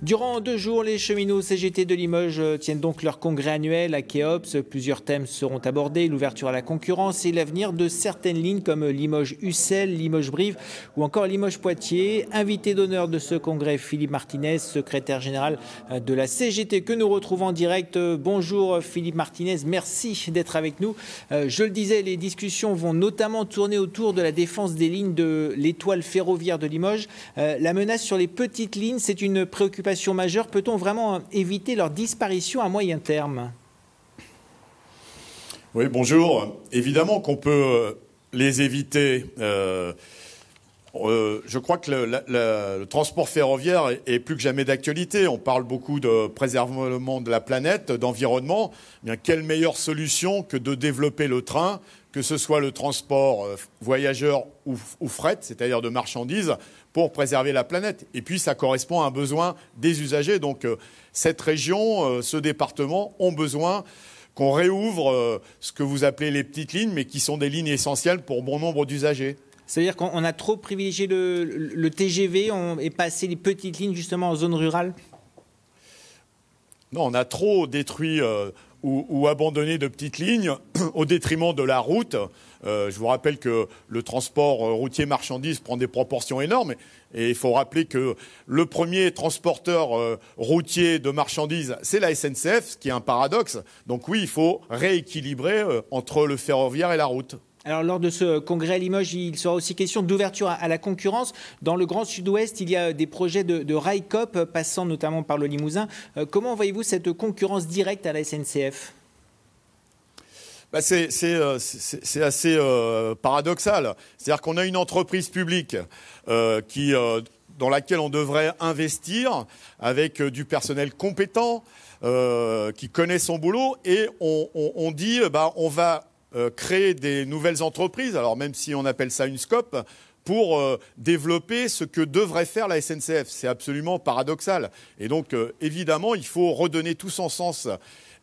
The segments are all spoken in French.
Durant 2 jours, les cheminots CGT de Limoges tiennent donc leur congrès annuel à Kéops. Plusieurs thèmes seront abordés, l'ouverture à la concurrence et l'avenir de certaines lignes comme Limoges-Ussel, Limoges-Brive ou encore Limoges-Poitiers. Invité d'honneur de ce congrès, Philippe Martinez, secrétaire général de la CGT que nous retrouvons en direct. Bonjour Philippe Martinez, merci d'être avec nous. Je le disais, les discussions vont notamment tourner autour de la défense des lignes de l'étoile ferroviaire de Limoges. La menace sur les petites lignes, c'est une préoccupation majeure. Peut-on vraiment éviter leur disparition à moyen terme? Oui, bonjour. Évidemment qu'on peut les éviter. Je crois que le transport ferroviaire est plus que jamais d'actualité. On parle beaucoup de préservement de la planète, d'environnement. Bien, quelle meilleure solution que de développer le train, que ce soit le transport voyageurs ou fret, c'est-à-dire de marchandises, pour préserver la planète. Et puis, ça correspond à un besoin des usagers. Donc, cette région, ce département ont besoin qu'on réouvre ce que vous appelez les petites lignes, mais qui sont des lignes essentielles pour bon nombre d'usagers. C'est-à-dire qu'on a trop privilégié le TGV et passé les petites lignes justement en zone rurale? Non, on a trop détruit ou abandonné de petites lignes au détriment de la route. Je vous rappelle que le transport routier marchandises prend des proportions énormes. Et il faut rappeler que le premier transporteur routier de marchandises, c'est la SNCF, ce qui est un paradoxe. Donc oui, il faut rééquilibrer entre le ferroviaire et la route. Alors, lors de ce congrès à Limoges, il sera aussi question d'ouverture à la concurrence. Dans le Grand Sud-Ouest, il y a des projets de rail coop passant notamment par le Limousin. Comment voyez-vous cette concurrence directe à la SNCF ? C'est assez paradoxal. C'est-à-dire qu'on a une entreprise publique dans laquelle on devrait investir avec du personnel compétent qui connaît son boulot, et on dit on va créer des nouvelles entreprises, alors même si on appelle ça une SCOP, pour développer ce que devrait faire la SNCF. C'est absolument paradoxal. Et donc, évidemment, il faut redonner tout son sens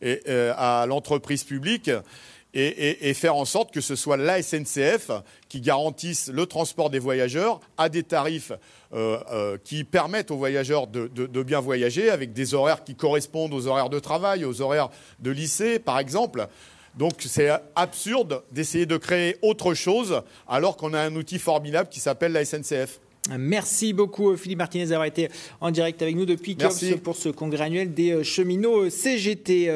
à l'entreprise publique et faire en sorte que ce soit la SNCF qui garantisse le transport des voyageurs à des tarifs qui permettent aux voyageurs de bien voyager, avec des horaires qui correspondent aux horaires de travail, aux horaires de lycée, par exemple. Donc c'est absurde d'essayer de créer autre chose alors qu'on a un outil formidable qui s'appelle la SNCF. Merci beaucoup Philippe Martinez d'avoir été en direct avec nous depuis Kéops pour ce congrès annuel des cheminots CGT.